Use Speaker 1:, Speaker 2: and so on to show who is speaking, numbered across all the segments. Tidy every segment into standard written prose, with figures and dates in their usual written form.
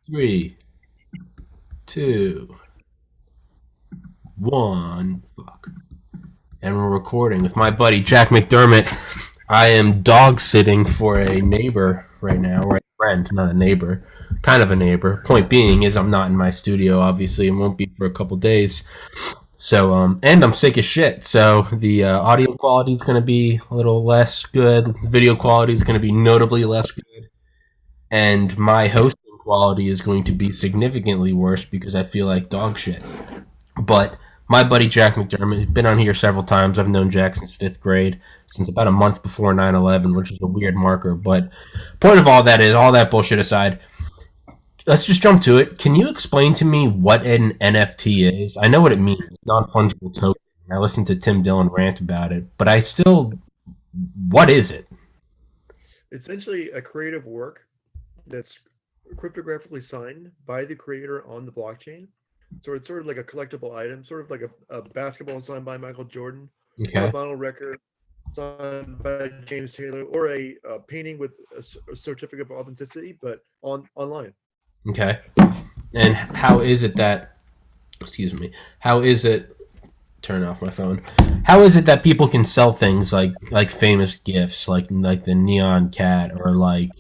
Speaker 1: Three, two, one. Fuck. And we're recording with my buddy Jack McDermott. I am dog sitting for a neighbor right now, or a friend, not a neighbor. Kind of a neighbor. Point being is I'm not in my studio, obviously, and won't be for a couple days. So, and I'm sick as shit. So the audio quality is going to be a little less good. The video quality is going to be notably less good, and my hosting quality is going to be significantly worse because I feel like dog shit. But my buddy Jack McDermott has been on here several times. I've known Jack since fifth grade, since about a month before 9/11, which is a weird marker. But point of all that is, all that bullshit aside, let's just jump to it. Can you explain to me what an NFT is? I know what it means, non fungible token. I listened to Tim Dillon rant about it, but I still, what is it?
Speaker 2: Essentially a creative work that's cryptographically signed by the creator on the blockchain. So it's sort of like a collectible item, sort of like a basketball signed by Michael Jordan, or a
Speaker 1: Okay.
Speaker 2: vinyl record signed by James Taylor, or a painting with a certificate of authenticity, but online.
Speaker 1: Okay. And how is it that, excuse me, how is it turn off my phone. How is it that people can sell things like famous gifts, like the neon cat, or like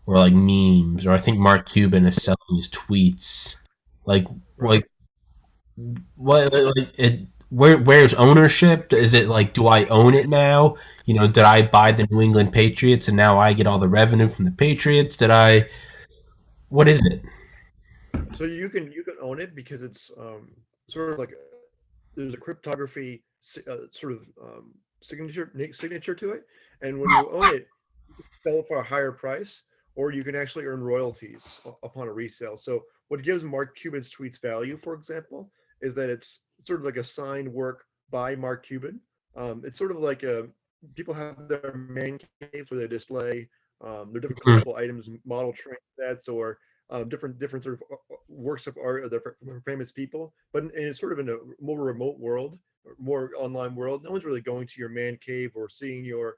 Speaker 1: memes, or I think Mark Cuban is selling his tweets. Like
Speaker 2: Right.
Speaker 1: like what like it where's ownership? Is it like, do I own it now? You know, did I buy the New England Patriots and now I get all the revenue from the Patriots? Did I what is it?
Speaker 2: So you can own it because it's sort of like there's a cryptography sort of signature to it, and when you own it, you can sell it for a higher price, or you can actually earn royalties upon a resale. So what gives Mark Cuban's tweets value, for example, is that it's sort of like a signed work by Mark Cuban. It's sort of like a people have their man caves where they display their different
Speaker 1: Hmm.
Speaker 2: collectible items, model train sets, or different sort of works of art of the famous people, but in sort of in a more remote world, or more online world, no one's really going to your man cave or seeing your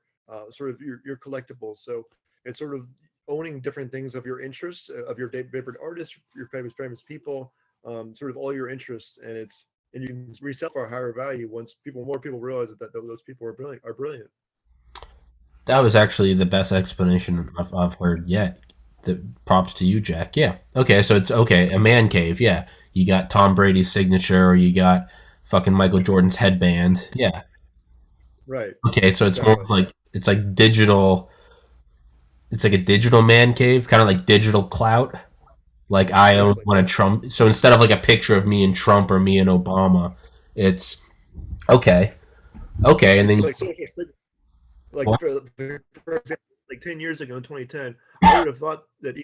Speaker 2: sort of your collectibles. So it's sort of owning different things of your interests, of your favorite artists, your famous people, sort of all your interests, and you can resell for a higher value once more people realize that those people are brilliant. Are brilliant.
Speaker 1: That was actually the best explanation I've heard yet. The props to you, Jack. Yeah. Okay, so it's okay. A man cave. Yeah. You got Tom Brady's signature, or you got fucking Michael Jordan's headband. Yeah.
Speaker 2: Right.
Speaker 1: Okay, so it's more
Speaker 2: Exactly.
Speaker 1: of like it's like digital. It's like a digital man cave, kind of like digital clout. Like I own
Speaker 2: Exactly.
Speaker 1: one of Trump. So instead of like a picture of me and Trump or me and Obama, it's okay. Okay, and
Speaker 2: It's
Speaker 1: then
Speaker 2: like social like
Speaker 1: what?
Speaker 2: for example, like 10 years ago in 2010, I would have thought that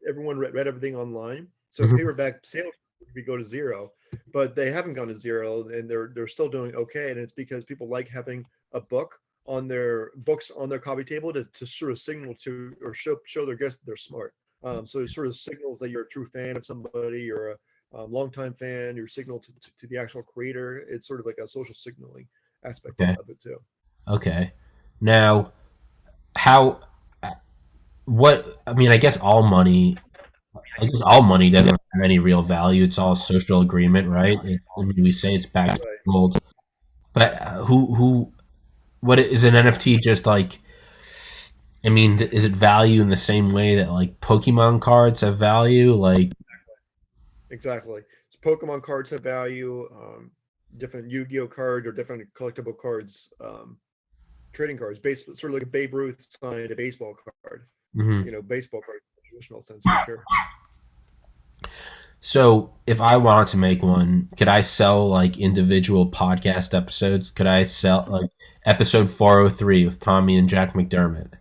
Speaker 2: everyone read everything online. So
Speaker 1: Mhm.
Speaker 2: paperback sales would go to zero, but they haven't gone to zero, and they're still doing okay. And it's because people like having a book on their books on their coffee table to sort of signal to or show their guests that they're smart. So it sort of signals that you're a true fan of somebody, or a longtime fan. You're signal to the actual creator. It's sort of like a social signaling aspect
Speaker 1: Okay.
Speaker 2: of it too.
Speaker 1: Okay. Now, how? What? I mean, I guess all money. I guess all money doesn't have any real value. It's all social agreement, right? I mean, we say it's backed by
Speaker 2: Right.
Speaker 1: gold, but who? What is an NFT? Just like, I mean, is it value in the same way that like Pokemon cards have value? Like,
Speaker 2: Exactly. So Pokemon cards have value. Different Yu-Gi-Oh cards or different collectible cards, trading cards, based sort of like a Babe Ruth signed a baseball card.
Speaker 1: mhm.
Speaker 2: Baseball card in the traditional sense for sure.
Speaker 1: So if I wanted to make one, could I sell like individual podcast episodes? Could I sell like episode 403 with Tommy and Jack McDermott?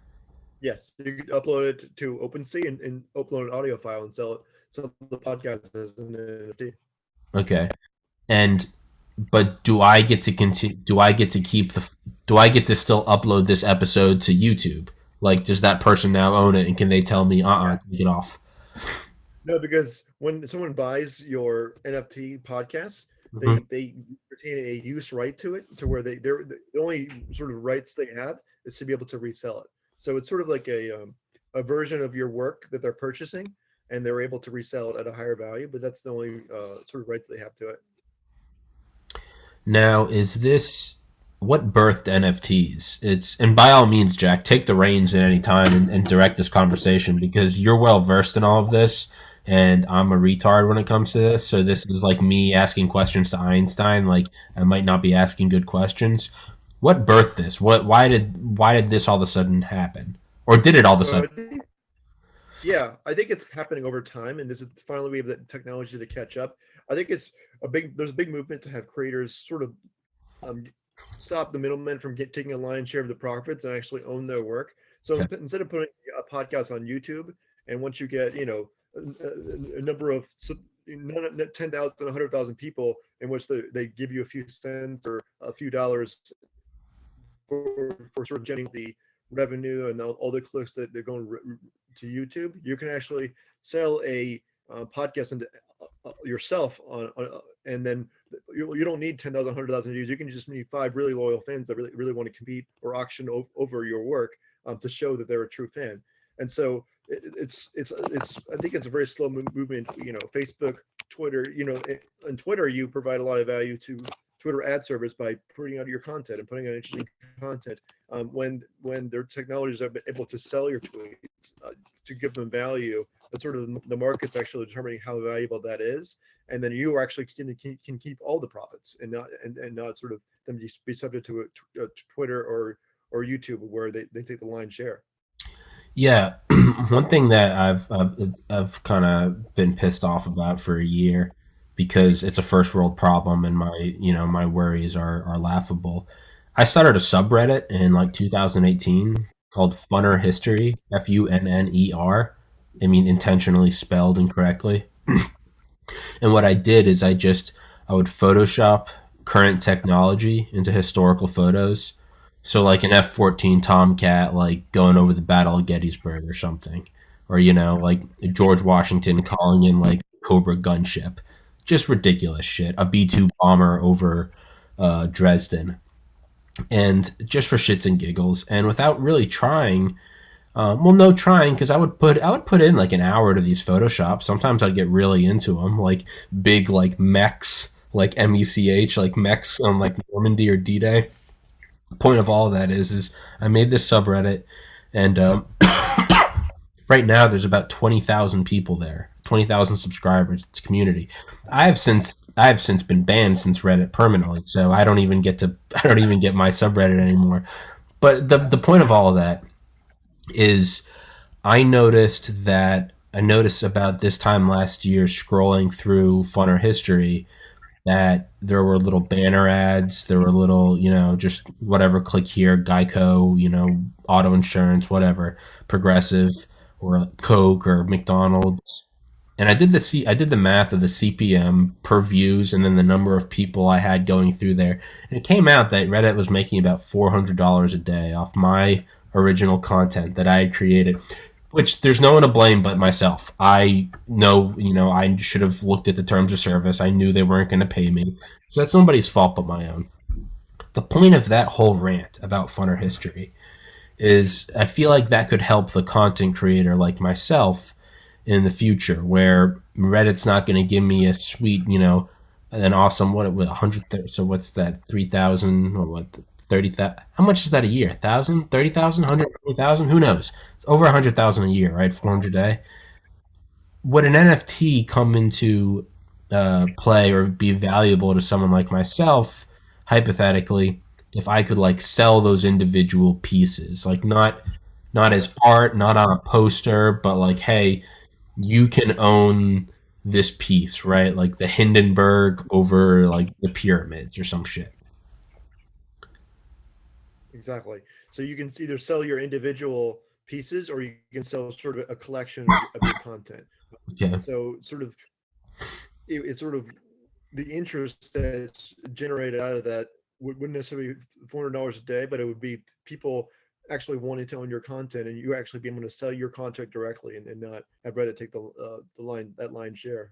Speaker 2: Yes, you could upload it to OpenSea and upload an audio file and sell the podcast as an NFT.
Speaker 1: Okay. And but do I get to continue? Do I get to keep the? Do I get to still upload this episode to YouTube? Like, does that person now own it, and can they tell me, take it off?
Speaker 2: No, because when someone buys your NFT podcast,
Speaker 1: Mhm.
Speaker 2: they retain a use right to it, to where they're the only sort of rights they have is to be able to resell it. So it's sort of like a version of your work that they're purchasing. and they're able to resell it at a higher value. But that's the only sort of rights they have to it.
Speaker 1: Now, is this what birthed NFTs? It's and by all means, Jack, take the reins at any time and direct this conversation because you're well versed in all of this, and I'm a retard when it comes to this. So this is like me asking questions to Einstein. Like I might not be asking good questions. What birthed this? What? Why did this all of a sudden happen, or did it all of a
Speaker 2: So
Speaker 1: sudden?
Speaker 2: I think, yeah, I think it's happening over time, and this is finally we have the technology to catch up. I think it's a big. There's a big movement to have creators sort of um, stop the middlemen from taking a lion's share of the profits and actually own their work. So
Speaker 1: Okay.
Speaker 2: instead of putting a podcast on YouTube, and once you get a number of 10,000, 100,000 people in which they give you a few cents or a few dollars for sort of generating the revenue and all the clicks that they're going to YouTube, you can actually sell a podcast into yourself and then you don't need 10,000, 100,000 views. You can just need five really loyal fans that really want to compete or auction over your work to show that they're a true fan. And so I think it's a very slow movement. Facebook, Twitter. On Twitter you provide a lot of value to Twitter ad service by putting out your content and putting out interesting content. When their technologies are able to sell your tweets to give them value, that's sort of the market's actually determining how valuable that is, and then you actually can keep all the profits and not sort of them be subject to a Twitter or YouTube where they take the lion's share.
Speaker 1: Yeah, one thing that I've kind of been pissed off about for a year because it's a first world problem and my worries are laughable. I started a subreddit in like 2018 called Funner History, Funner. I mean intentionally spelled incorrectly. And what I did is I would Photoshop current technology into historical photos. So like an F-14 Tomcat like going over the Battle of Gettysburg or something, or like George Washington calling in like Cobra gunship, just ridiculous shit. A B-2 bomber over Dresden, and just for shits and giggles, and without really trying, well, no trying because I would put in like an hour to these Photoshop. Sometimes I'd get really into them, like big like mechs, like MECH, like mechs on like Normandy or D-Day. The point of all of that is I made this subreddit, and right now there's about 20,000 people there, 20,000 subscribers. It's a community. I have since been banned since Reddit permanently, so I don't even get my subreddit anymore. But the point of all of that is I noticed about this time last year scrolling through Funner History that there were little banner ads, there were little, just whatever, click here, Geico, auto insurance, whatever, Progressive or Coke or McDonald's. And I did the math of the CPM per views and then the number of people I had going through there. And it came out that Reddit was making about $400 a day off my original content that I had created, which there's no one to blame but myself. I know, I should have looked at the terms of service. I knew they weren't going to pay me. So that's nobody's fault but my own. The point of that whole rant about Funner History is I feel like that could help the content creator like myself in the future where Reddit's not going to give me a sweet, an awesome, what, 100, so what's that, 3,000 or what, 30,000? How much is that a year? 1,000, 30,000, 120,000? Who knows? It's over 100,000 a year, right? 400 a day. Would an NFT come into play or be valuable to someone like myself, hypothetically, if I could like sell those individual pieces, like not as art, not on a poster, but like, hey, you can own this piece, right? Like the Hindenburg over like the pyramids or some shit.
Speaker 2: Exactly. So you can either sell your individual pieces or you can sell sort of a collection of your content.
Speaker 1: Okay.
Speaker 2: So it's sort of the interest that's generated out of that wouldn't necessarily be $400 a day, but it would be people actually wanting to own your content and you actually be able to sell your content directly and not have Reddit take the line share.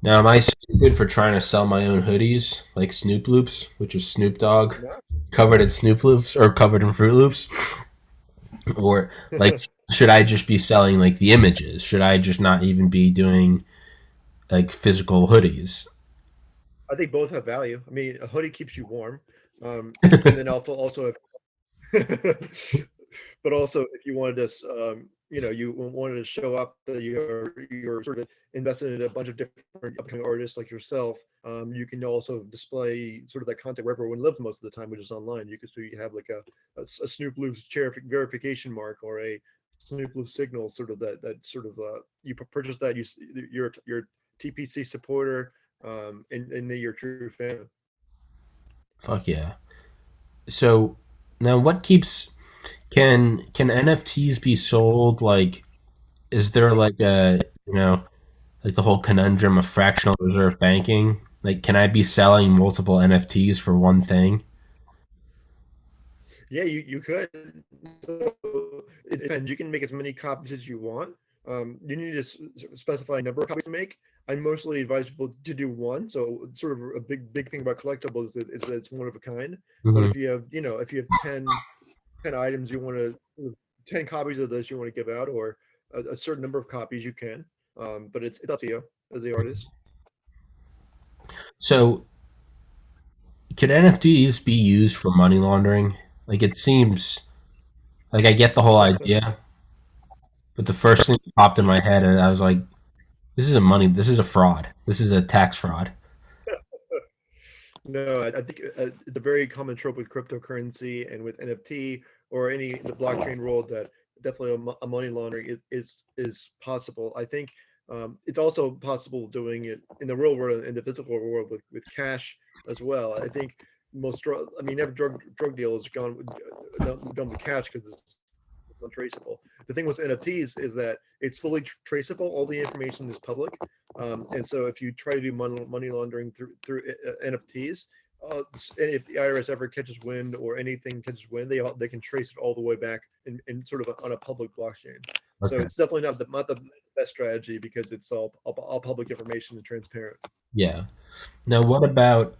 Speaker 1: Now, am I stupid for trying to sell my own hoodies like Snoop Loops, which is Snoop Dogg
Speaker 2: No,
Speaker 1: covered in Snoop Loops or covered in Fruit Loops? Or like, should I just be selling like the images? Should I just not even be doing like physical hoodies?
Speaker 2: I think both have value. I mean, a hoodie keeps you warm, and then also but also if you wanted to, you wanted to show up that you're sort of invested in a bunch of different upcoming artists like yourself. You can also display sort of that content where everyone lives most of the time, which is online. You can so you have like a Snoop Blue chair verification mark or a Snoop Blue signal, sort of that sort of you purchase that you're TPC supporter, and you're a true fan.
Speaker 1: Fuck yeah. So now, what keeps can NFTs be sold? Like, is there like a like the whole conundrum of fractional reserve banking? Like, can I be selling multiple NFTs for one thing?
Speaker 2: Yeah, you could. So it depends. You can make as many copies as you want. You need to specify a number of copies to make. I mostly advise people to do one. So sort of a big thing about collectibles is that it's one of a kind. But
Speaker 1: Hmm.
Speaker 2: if you have 10 items you want to 10 copies of this you want to give out, or a certain number of copies, you can. But it's up to you as the artist.
Speaker 1: So, could NFTs be used for money laundering? Like, it seems like I get the whole idea, but the first thing that popped in my head, and I was like, this is a fraud. This is a tax fraud.
Speaker 2: No, I think the very common trope with cryptocurrency and with NFT or any the blockchain world, that definitely a money laundering is possible. I think it's also possible doing it in the real world, in the physical world, with cash as well. I think I mean, every drug deal is done with cash because it's untraceable. The thing with NFTs is that it's fully traceable. All the information is public, and so if you try to do money laundering through NFTs, and if the IRS ever catches wind or anything catches wind, they can trace it all the way back in sort of on a public blockchain. So
Speaker 1: Okay.
Speaker 2: it's definitely not the best strategy because it's all public information and transparent.
Speaker 1: Yeah. Now, what about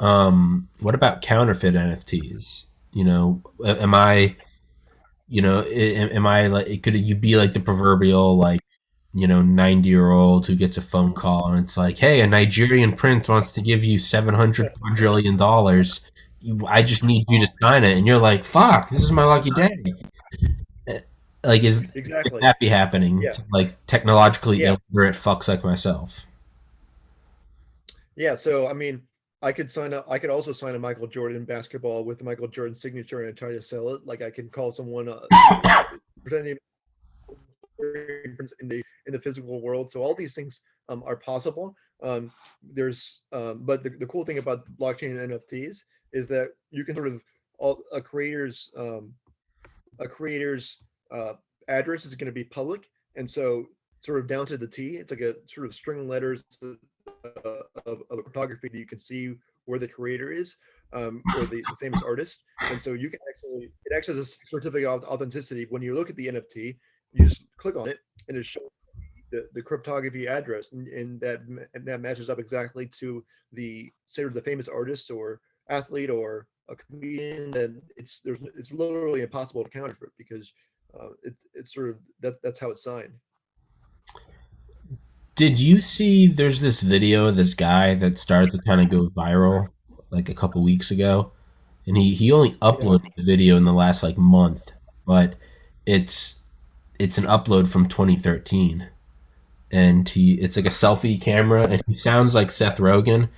Speaker 1: counterfeit NFTs? Am I am I like could you be like the proverbial like 90-year-old who gets a phone call and it's like, hey, a Nigerian prince wants to give you 700 quadrillion dollars. I just need you to sign it, and you're like, fuck, this is my lucky day. Eh, Like, is
Speaker 2: Exactly.
Speaker 1: that be happening
Speaker 2: Yeah.
Speaker 1: to like technologically
Speaker 2: Yeah.
Speaker 1: illiterate fucks like myself?
Speaker 2: Yeah, so I mean, I could sign up. I could also sign a Michael Jordan basketball with the Michael Jordan signature and try to sell it. Like I can call someone, pretending in the physical world. So all these things are possible. But the cool thing about blockchain and NFTs is that you can sort of all a creator's uh, address is going to be public, and so sort of down to the T, it's like a sort of string of letters of a photography that you can see where the creator is, or the famous artist. And so you can actually, it acts as a certificate of authenticity. When you look at the NFT, you just click on it and it shows the cryptography address, and that matches up exactly to the say the famous artist or athlete or a comedian. And it's literally impossible to counterfeit because it's sort of that's how it's signed.
Speaker 1: Did you see there's this video of this guy that started to kind of go viral like a couple weeks ago? And he only
Speaker 2: Yeah.
Speaker 1: uploaded the video in the last like month, but it's it's an upload from 2013, and it's like a selfie camera, and he sounds like Seth Rogen,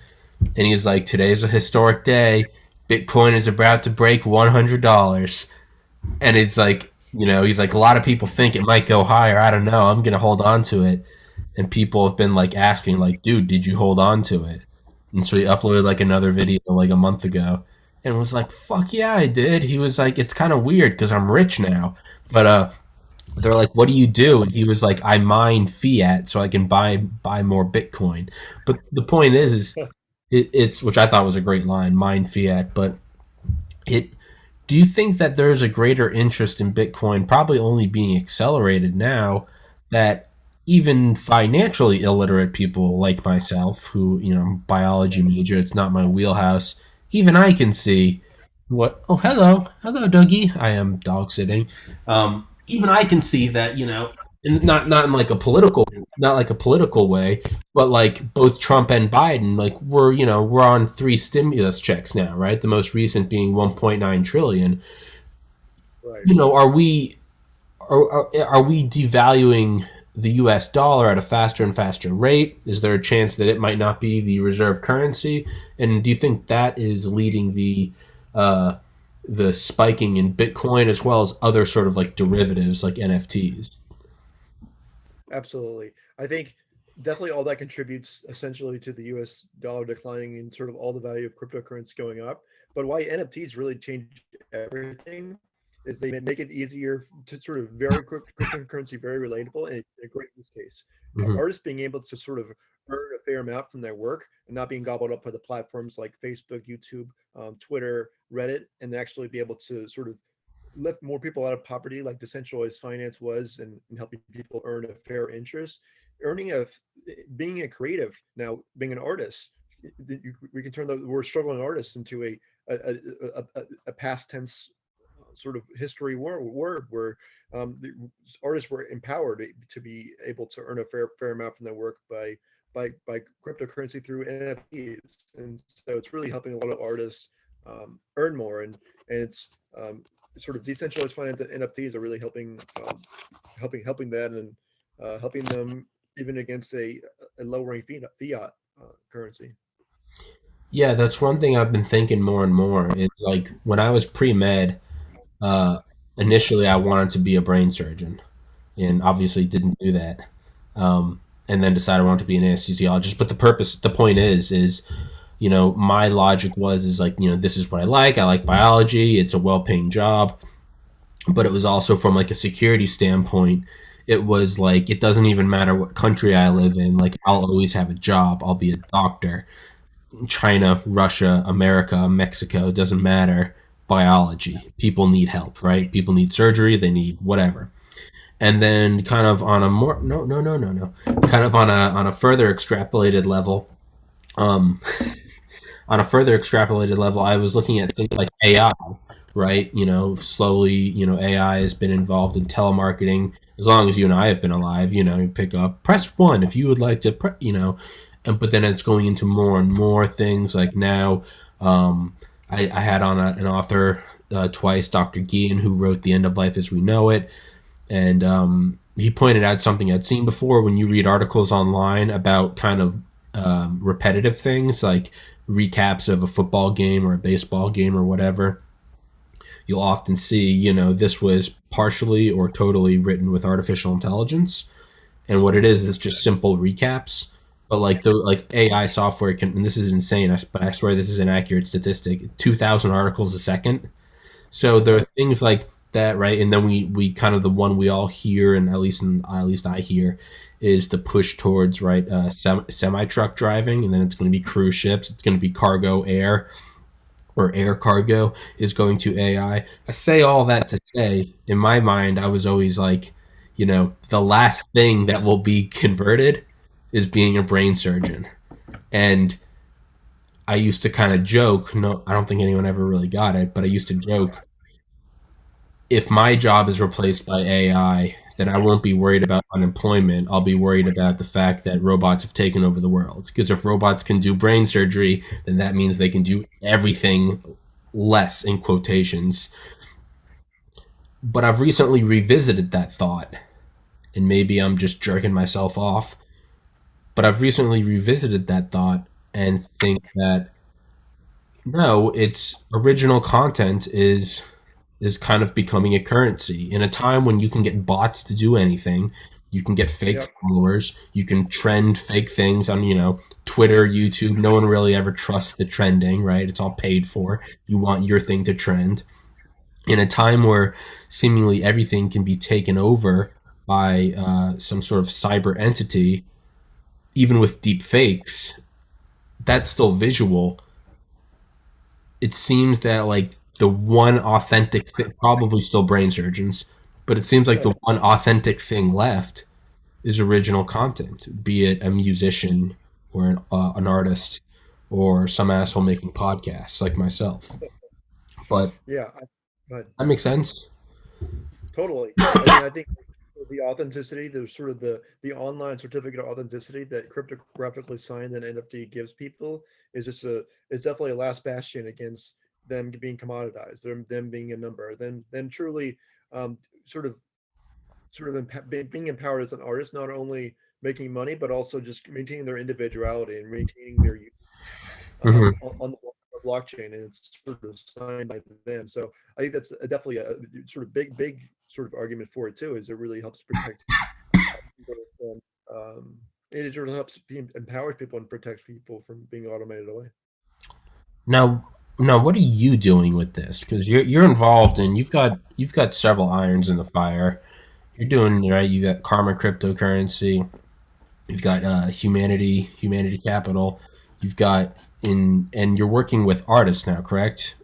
Speaker 1: and he's like, today's a historic day, Bitcoin is about to break $100, and it's like, he's like, a lot of people think it might go higher, I don't know, I'm gonna hold on to it. And people have been like asking like, dude, did you hold on to it? And so he uploaded like another video like a month ago, and was like, fuck yeah, I did. He was like, it's kind of weird because I'm rich now, but they're like, what do you do? And he was like, I mine fiat so I can buy more Bitcoin. But the point is it's, which I thought was a great line, mine fiat. But it do you think that there's a greater interest in Bitcoin, probably only being accelerated now, that even financially illiterate people like myself, who, biology major, it's not my wheelhouse, even I can see what, oh, hello, Dougie. I am dog sitting. even I can see that, and not in like a political, not like a political way, but like both Trump and Biden, like we're on three stimulus checks now, right? The most recent being 1.9 trillion.
Speaker 2: Right.
Speaker 1: Are we devaluing the U.S. dollar at a faster and faster rate? Is there a chance that it might not be the reserve currency? And do you think that is leading uh, the spiking in Bitcoin as well as other sort of like derivatives like NFTs?
Speaker 2: Absolutely. I think definitely all that contributes essentially to the US dollar declining and sort of all the value of cryptocurrency going up. But why NFTs really change everything is they make it easier to sort of very cryptocurrency, very relatable and a great use case.
Speaker 1: Hmm.
Speaker 2: Artists being able to sort of earn a fair amount from their work and not being gobbled up by the platforms like Facebook, YouTube, Twitter, Reddit, and actually be able to sort of lift more people out of poverty like decentralized finance was, and helping people earn a fair interest, earning a being a creative now, being an artist. We can turn the word struggling artist into a past tense sort of history word where the artists were empowered to be able to earn a fair amount from their work by cryptocurrency through NFTs, and so it's really helping a lot of artists earn more, and it's sort of decentralized finance and NFTs are really helping that, and helping them even against a lowering fiat currency.
Speaker 1: Yeah, that's one thing I've been thinking more and more. It's like when I was pre med, uh, initially I wanted to be a brain surgeon, and obviously didn't do that. And then decided I wanted to be an anesthesiologist. But the point is, my logic is like, this is what I like. I like biology. It's a well-paying job, but it was also from like a security standpoint. It was like it doesn't even matter what country I live in. Like I'll always have a job. I'll be a doctor. China, Russia, America, Mexico, it doesn't matter. Biology. People need help, right? People need surgery. They need whatever. And then kind of on a more no, kind of on a further extrapolated level, um, I was looking at things like AI, right? Slowly, AI has been involved in telemarketing. As long as you and I have been alive, you pick up, press one if you would like to, and but then it's going into more and more things. Like now, I had on an author twice, Dr. Guillen, who wrote The End of Life as We Know It, and he pointed out something I'd seen before when you read articles online about kind of repetitive things like recaps of a football game or a baseball game or whatever. You'll often see, this was partially or totally written with artificial intelligence, and what it is just simple recaps. But like AI software can, and this is insane, but I swear this is an accurate statistic. 2,000 articles a second. So there are
Speaker 2: Yep.
Speaker 1: things like that, right? And then we kind of the one we all hear, and at least I hear, is the push towards right semi truck driving, and then it's going to be cruise ships, it's going to be cargo air, or air cargo is going to AI. I say all that to say, in my mind, I was always like, the last thing that will be converted is being a brain surgeon, and I used to kind of joke. No, I don't think anyone ever really got it, but I used to joke, if my job is replaced by AI, then I won't be worried about unemployment. I'll be worried about the fact that robots have taken over the world. Because if robots can do brain surgery, then that means they can do everything less in quotations. But I've recently revisited that thought, and maybe I'm just jerking myself off. But I've recently revisited that thought and think that no, its original content is kind of becoming a currency in a time when you can get bots to do anything. You can get fake
Speaker 2: Yep.
Speaker 1: followers. You can trend fake things on, Twitter, YouTube. No one really ever trusts the trending, right? It's all paid for. You want your thing to trend. In a time where seemingly everything can be taken over by some sort of cyber entity, even with deep fakes, that's still visual. It seems that like the one authentic probably still brain surgeons, but it seems like the one authentic thing left is original content, be it a musician or an artist or some asshole making podcasts like myself. But
Speaker 2: Yeah. But
Speaker 1: that makes sense.
Speaker 2: Totally. I mean, I think the authenticity, the sort of the online certificate of authenticity that cryptographically signed an NFT gives people is just a is definitely a last bastion against them being commoditized, them being a number, then truly um, sort of being empowered as an artist, not only making money but also just maintaining their individuality and maintaining their
Speaker 1: Hmm.
Speaker 2: on the blockchain, and it's sort of signed by them. So I think that's definitely a sort of big sort of argument for it too. Is it really helps protect people from, it really helps empowers people and protects people from being automated away.
Speaker 1: Now, now, what are you doing with this? Because you're involved and you've got several irons in the fire. You're doing right. You got Karma cryptocurrency. You've got Humanity Capital. You've got in and you're working with artists now, correct?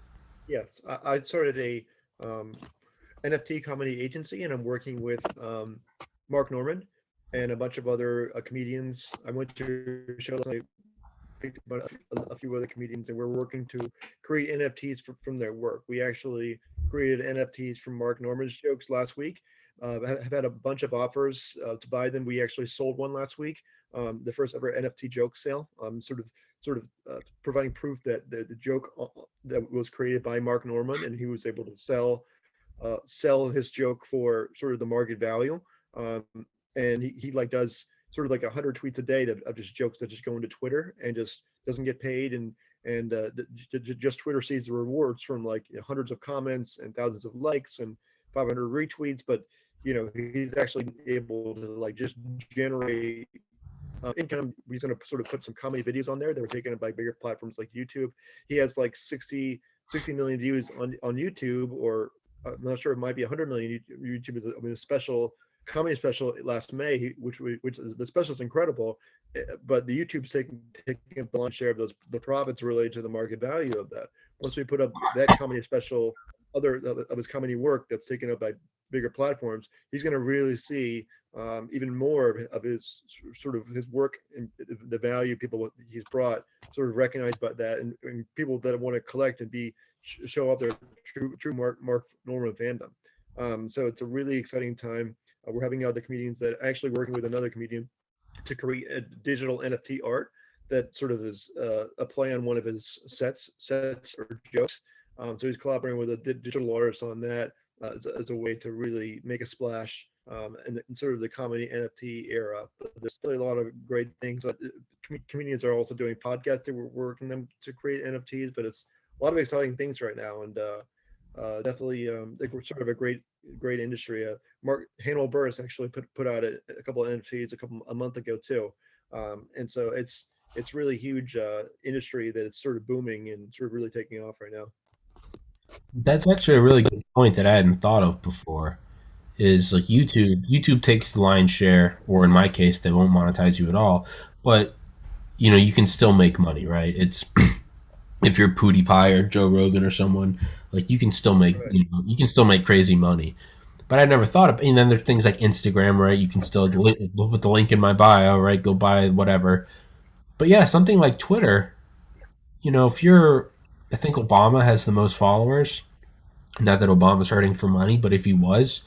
Speaker 2: Yes, I started a NFT comedy agency, and I'm working with Mark Norman and a bunch of other comedians. I went to a show last night, picked up a few other comedians, and we're working to create NFTs from their work. We actually created NFTs from Mark Norman's jokes last week. Have had a bunch of offers to buy them. We actually sold one last week, the first ever NFT joke sale. Sort of providing proof that the joke that was created by Mark Norman, and he was able to sell his joke for sort of the market value. Um, and he like does sort of like 100 tweets a day of just jokes that just go into Twitter and just doesn't get paid, and just Twitter sees the rewards from like hundreds of comments and thousands of likes and 500 retweets, but he's actually able to like just generate income. He's going to sort of put some comedy videos on there that were taken up by bigger platforms like YouTube. He has like 60 million views on YouTube, or I'm not sure, it might be 100 million. YouTube is a special comedy special last May, which is the special is incredible, but the YouTube's taking up the lion's share of the profits related to the market value of that. Once we put up that comedy special, other of his comedy work that's taken up by bigger platforms, he's going to really see even more of his sort of his work and the value people he's brought sort of recognized by that, and people that want to collect and be show off their true Mark Norman fandom. So it's a really exciting time. We're having other comedians that actually working with another comedian to create a digital NFT art that sort of is a play on one of his sets or jokes. So he's collaborating with a digital artist on that as a way to really make a splash in sort of the comedy NFT era. But there's still a lot of great things. Comedians are also doing podcasts. We're working them to create NFTs, but it's a lot of exciting things right now, and definitely like we're sort of a great industry. Mark Hannibal Burris actually put out a couple of NFTs a month ago too, and so it's really huge industry that it's sort of booming and sort of really taking off right now.
Speaker 1: That's actually a really good point that I hadn't thought of before. Is like YouTube takes the lion's share, or in my case, they won't monetize you at all. But you can still make money, right? It's if you're PewDiePie or Joe Rogan or someone, like you can still make
Speaker 2: Right.
Speaker 1: you can still make crazy money. But I never thought of. And then there's things like Instagram, right? You can still put the link in my bio, right? Go buy whatever. But yeah, something like Twitter. If you're, I think Obama has the most followers. Not that Obama's hurting for money, but if he was,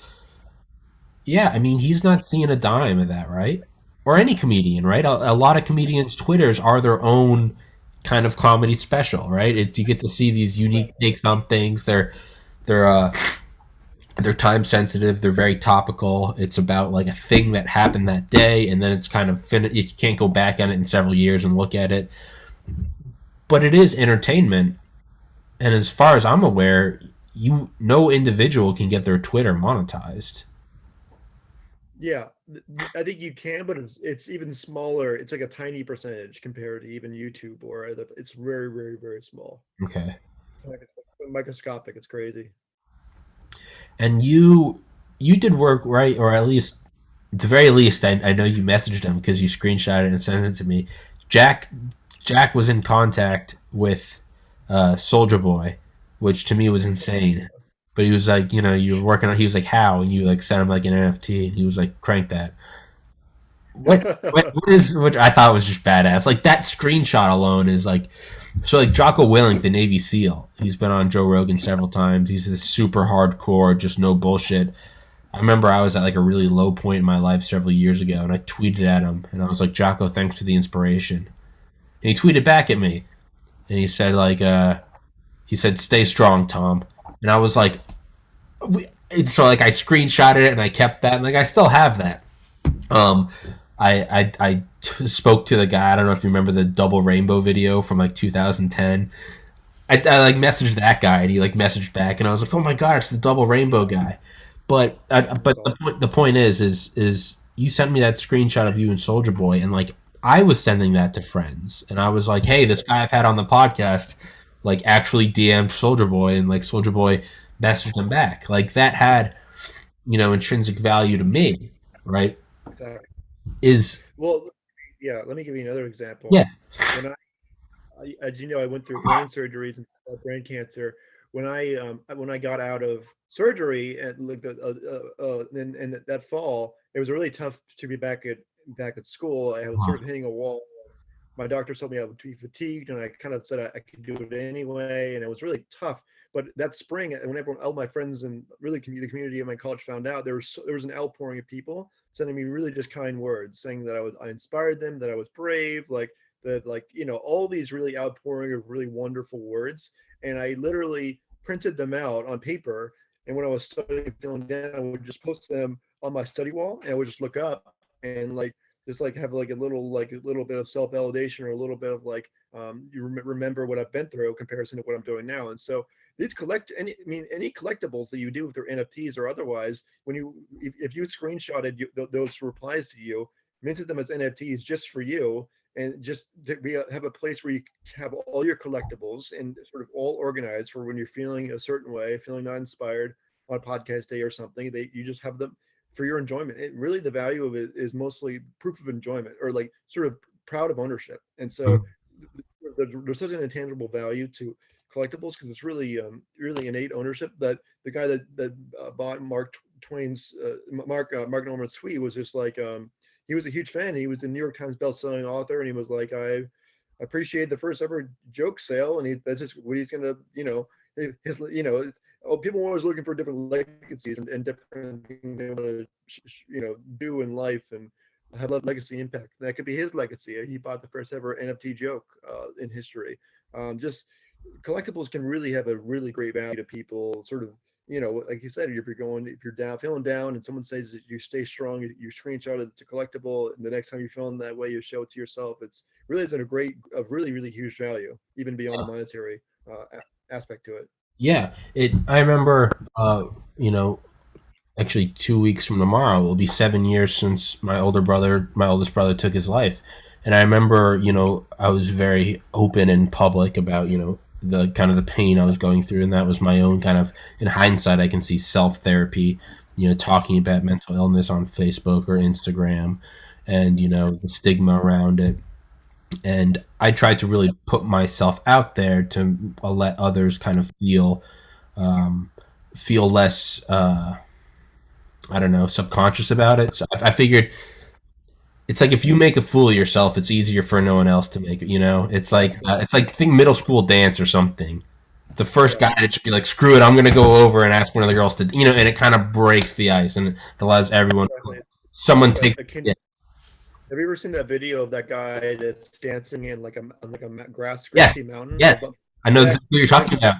Speaker 1: yeah, I mean, he's not seeing a dime of that, right? Or any comedian, right? A lot of comedians' Twitters are their own kind of comedy special, right? You get to see these unique takes on things. They're they're time sensitive. They're very topical. It's about like a thing that happened that day, and then it's kind of you can't go back on it in several years and look at it. But it is entertainment, and as far as I'm aware, no individual can get their Twitter monetized.
Speaker 2: Yeah, I think you can, but it's even smaller. It's like a tiny percentage compared to even YouTube or other. It's very small.
Speaker 1: Okay.
Speaker 2: Like it's microscopic. It's crazy.
Speaker 1: And you did work, right, or at least at the very least, I know you messaged him because you screenshot it and sent it to me. Jack Jack was in contact with Soldier Boy, which to me was insane. But he was like, you were working on. He was like, how? And you like sent him like an NFT, and he was like, crank that. What is which I thought was just badass. Like that screenshot alone is like so. Like Jocko Willink, the Navy SEAL, he's been on Joe Rogan several times. He's this super hardcore, just no bullshit. I remember I was at like a really low point in my life several years ago, and I tweeted at him, and I was like, "Jocko, thanks for the inspiration." And he tweeted back at me, and he said he said, "Stay strong, Tom." And I was like, so like I screenshotted it and I kept that, and like I still have that. Um, spoke to the guy. I don't know if you remember the double rainbow video from like 2010. I like messaged that guy, and he like messaged back, and I was like, "Oh my god, it's the double rainbow guy." But
Speaker 2: That's awesome.
Speaker 1: the point is you sent me that screenshot of you and Soldier Boy, and like I was sending that to friends, and I was like, "Hey, this guy I've had on the podcast, like actually DM'd Soldier Boy, and like Soldier Boy messaged him back." Like that had intrinsic value to me, right?
Speaker 2: Exactly.
Speaker 1: Is
Speaker 2: Well, yeah. Let me give you another example.
Speaker 1: yeah,
Speaker 2: When as you know, I went through brain surgeries and brain cancer. When I got out of surgery and like and that fall, it was really tough to be back at school. I was sort of hitting a wall. My doctor told me I would be fatigued, and I kind of said I could do it anyway, and it was really tough. But that spring, whenever all my friends and really the community of my college found out, there was an outpouring of people sending me really just kind words, saying that I inspired them, that I was brave, like all these really outpouring of really wonderful words, and I literally printed them out on paper. And when I was studying feeling down, I would just post them on my study wall, and I would just look up and just like have like a little bit of self validation, or a little bit of like you remember what I've been through in comparison to what I'm doing now. And so these any collectibles that you do with their NFTs or otherwise, when if you screenshotted those replies to you, minted them as NFTs just for you, and just to have a place where you have all your collectibles and sort of all organized for when you're feeling a certain way, feeling not inspired on podcast day or something. You just have them for your enjoyment. It really, the value of it is mostly proof of enjoyment, or like sort of proud of ownership. And so there's such an intangible value to collectibles, because it's really innate ownership. That the guy that bought Mark Twain's Mark Norman Sweet was just like he was a huge fan. He was a New York Times best-selling author, and he was like, I appreciate the first ever joke sale, and that's just what he's gonna, his, people are always looking for different legacies and different things they want to, do in life and have a legacy impact. And that could be his legacy. He bought the first ever NFT joke in history. Just collectibles can really have a really great value to people. Sort of, like you said, if you're down, feeling down, and someone says that you stay strong, you screenshot it, it's a collectible, and the next time you're feeling that way, you show it to yourself. It's a really, really huge value, even beyond the monetary aspect to it.
Speaker 1: yeah. It. I remember, you know, actually 2 weeks from tomorrow it will be 7 years since my oldest brother took his life. And I remember, I was very open and public about, the kind of the pain I was going through, and that was my own kind of, in hindsight I can see, self therapy, talking about mental illness on Facebook or Instagram, and the stigma around it. And I tried to really put myself out there to let others kind of um, feel less I don't know, subconscious about it. So I figured it's like if you make a fool of yourself, it's easier for no one else to make it. It's like think middle school dance or something. The first
Speaker 2: Yeah,
Speaker 1: guy to just be like, "Screw it, I'm gonna go over and ask one of the girls to," and it kind of breaks the ice and it allows everyone.
Speaker 2: exactly.
Speaker 1: Someone
Speaker 2: Like
Speaker 1: take yeah,
Speaker 2: have you ever seen that video of that guy that's dancing in like a
Speaker 1: yes,
Speaker 2: grassy mountain?
Speaker 1: yes, I know
Speaker 2: That
Speaker 1: exactly what you're talking about.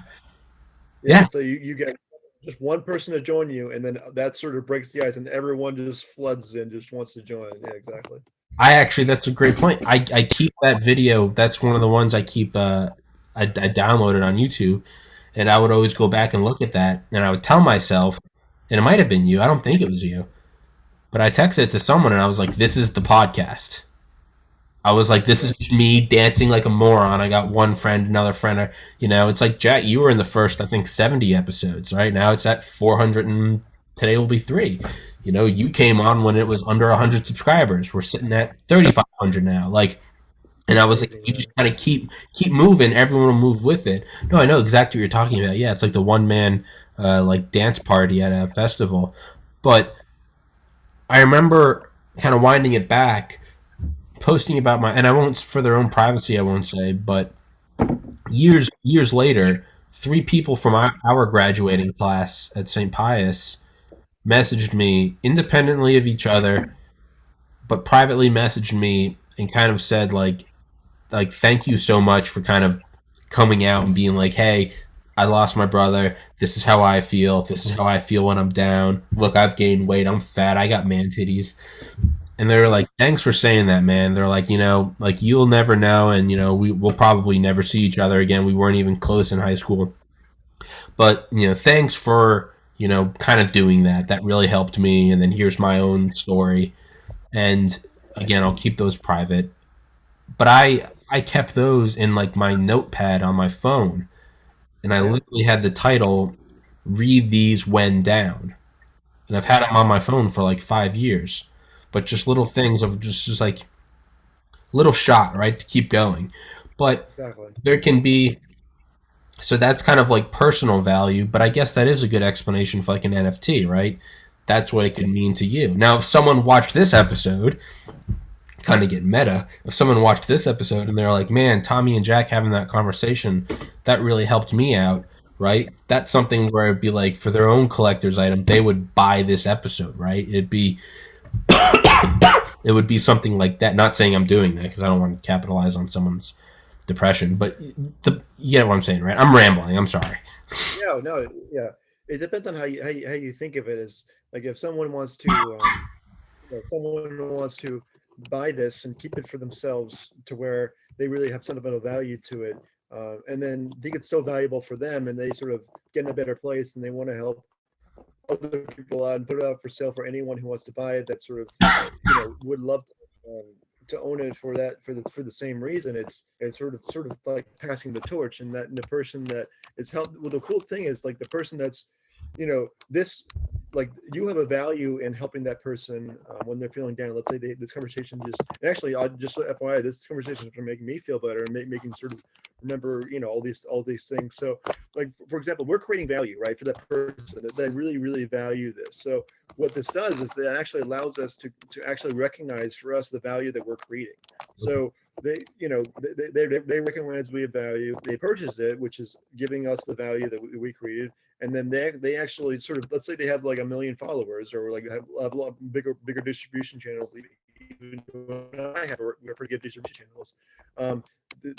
Speaker 2: yeah.
Speaker 1: Yeah,
Speaker 2: So you get just one person to join you, and then that sort of breaks the ice, and everyone just floods in, just wants to join. Yeah, exactly.
Speaker 1: I actually, that's a great point. I keep that video. That's one of the ones I keep. I downloaded on YouTube, and I would always go back and look at that, and I would tell myself, and it might have been you. I don't think it was you, but I texted it to someone, and I was like, "This is the podcast." I was like, "This is
Speaker 2: Yeah,
Speaker 1: just me dancing like a moron." I got one friend, another friend. It's like Jack. You were in the first, I think, 70 episodes. Right now, it's at 400, and today will be three. You came on when it was under 100 subscribers. We're sitting at 3,500 now. Like, and
Speaker 2: it's
Speaker 1: I was like,
Speaker 2: amazing.
Speaker 1: you
Speaker 2: Yeah,
Speaker 1: just kind of keep moving. Everyone will move with it. No, I know exactly what you're talking about. Yeah, it's like the one man like dance party at a festival. But I remember kind of winding it back, posting about and I won't, for their own privacy, I won't say, but years later, three people from our graduating class at St. Pius messaged me independently of each other, but privately messaged me and kind of said like thank you so much for kind of coming out and being like, hey, I lost my brother. This is how I feel. This is how I feel when I'm down. Look, I've gained weight. I'm fat. I got man titties. And they were like, thanks for saying that, man. They're like, like you'll never know, and we'll probably never see each other again. We weren't even close in high school, but thanks for kind of doing that. That really helped me. And then here's my own story. And again, I'll keep those private. But I kept those in like my notepad on my phone, and I
Speaker 2: Yeah,
Speaker 1: literally had the title "Read These When Down," and I've had them on my phone for like 5 years. But just little things of just like little shot, right, to keep going. But
Speaker 2: exactly.
Speaker 1: there can be so that's kind of like personal value, but I guess that is a good explanation for like an NFT, right? That's what it could mean to you. Now, if someone watched this episode, kind of get meta, if someone watched this episode and they're like, man, Tommy and Jack having that conversation, that really helped me out, right? That's something where it'd be like for their own collector's item, they would buy this episode, right? It would be something like that. Not saying I'm doing that because I don't want to capitalize on someone's depression, but you get what I'm saying, right? I'm rambling. I'm sorry.
Speaker 2: Yeah, no, yeah. It depends on how you think of it. As like if someone wants to someone wants to buy this and keep it for themselves to where they really have sentimental value to it, and then think it's so valuable for them, and they sort of get in a better place, and they want to help other people out and put it out for sale for anyone who wants to buy it. That sort of would love to own it for that for the same reason. It's sort of like passing the torch, and that and the person that is helped. Well, the cool thing is like the person that's this like you have a value in helping that person when they're feeling down. Let's say this conversation just and actually I just FYI this conversation is making me feel better and making sort of remember all these things. So like for example, we're creating value right for that person that they really value this. So what this does is that it actually allows us to actually recognize for us the value that we're creating. So they recognize we have value. They purchase it, which is giving us the value that we created, and then they actually sort of let's say they have like 1 million followers or like have a lot bigger distribution channels. Even I have a pretty good distribution channels.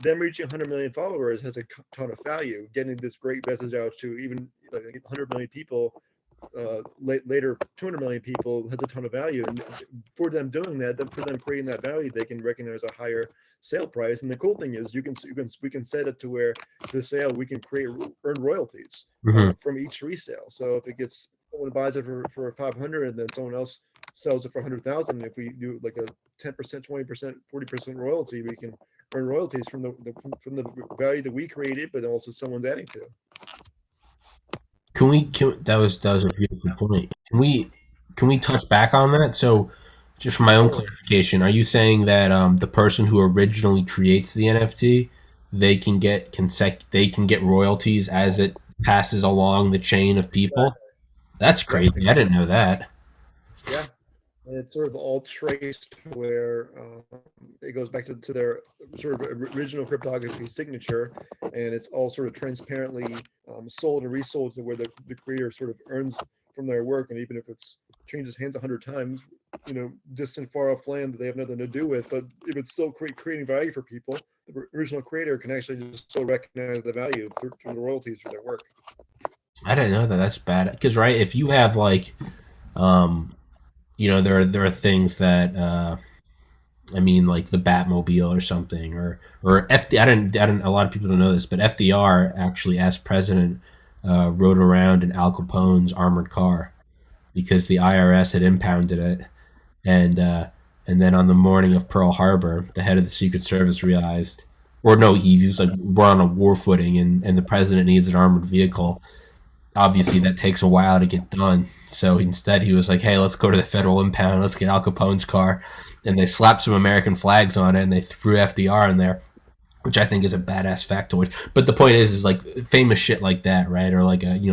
Speaker 2: Them reaching 100 million followers has a ton of value. Getting this great message out to even like 100 million people later 200 million people has a ton of value, and for them doing that, then for them creating that value, they can recognize a higher sale price. And the cool thing is we can set it to where the sale we can create earn royalties
Speaker 1: Mm-hmm.
Speaker 2: from each resale. So if it gets someone buys it for 500 and then someone else sells it for 100,000, if we do like a 10%, 20%, 40% royalty, we can earn royalties from the value that we created, but also someone's adding to.
Speaker 1: That was a beautiful point. Can we touch back on that? So, just for my own
Speaker 2: Totally.
Speaker 1: clarification, are you saying that the person who originally creates the NFT, they can get royalties as it passes along the chain of people?
Speaker 2: Exactly.
Speaker 1: That's
Speaker 2: Yep.
Speaker 1: crazy. I didn't know that.
Speaker 2: Yeah. And it's sort of all traced where it goes back to their sort of original cryptography signature, and it's all sort of transparently sold and resold to where the creator sort of earns from their work. And even if it's changes hands 100 times, distant far off land that they have nothing to do with, but if it's still creating value for people, the original creator can actually just still recognize the value through the royalties for their work.
Speaker 1: I didn't know that. That's bad. Because right, if you have like, um, there are things that I mean, like the Batmobile or something, or FD. I didn't. A lot of people don't know this, but FDR actually, as president, rode around in Al Capone's armored car because the IRS had impounded it, and uh, and then on the morning of Pearl Harbor, the head of the Secret Service realized, or no, he was like, we're on a war footing, and the president needs an armored vehicle. Obviously, that takes a while to get done. So instead, he was like, "Hey, let's go to the federal impound. Let's get Al Capone's car." And they slapped some American flags on it, and they threw FDR in there, which I think is a badass factoid. But the point is like famous shit like that, right? Or like like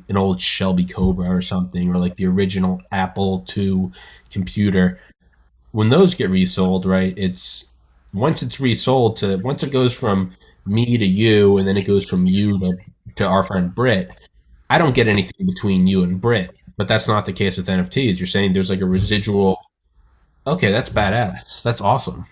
Speaker 1: an old Shelby Cobra or something, or like the original Apple II computer. When those get resold, right? It's resold to once it goes from me to you, and then it goes from you to our friend Britt. I don't get anything between you and Britt. But that's not the case with NFTs. You're saying there's like a residual. Okay, that's badass. That's awesome.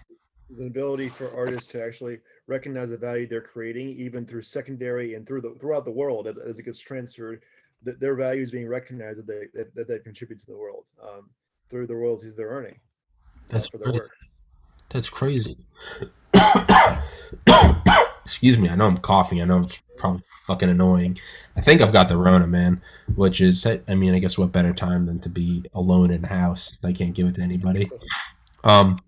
Speaker 2: The ability for artists to actually recognize the value they're creating, even through secondary and throughout the world as it gets transferred, that their value is being recognized that they contribute to the world through the royalties they're earning
Speaker 1: That's
Speaker 2: for their
Speaker 1: crazy.
Speaker 2: work.
Speaker 1: That's crazy. Excuse me. I know I'm coughing. I know it's probably fucking annoying. I think I've got the Rona, man. Which is, I mean, I guess what better time than to be alone in a house? I can't give it to anybody. Um.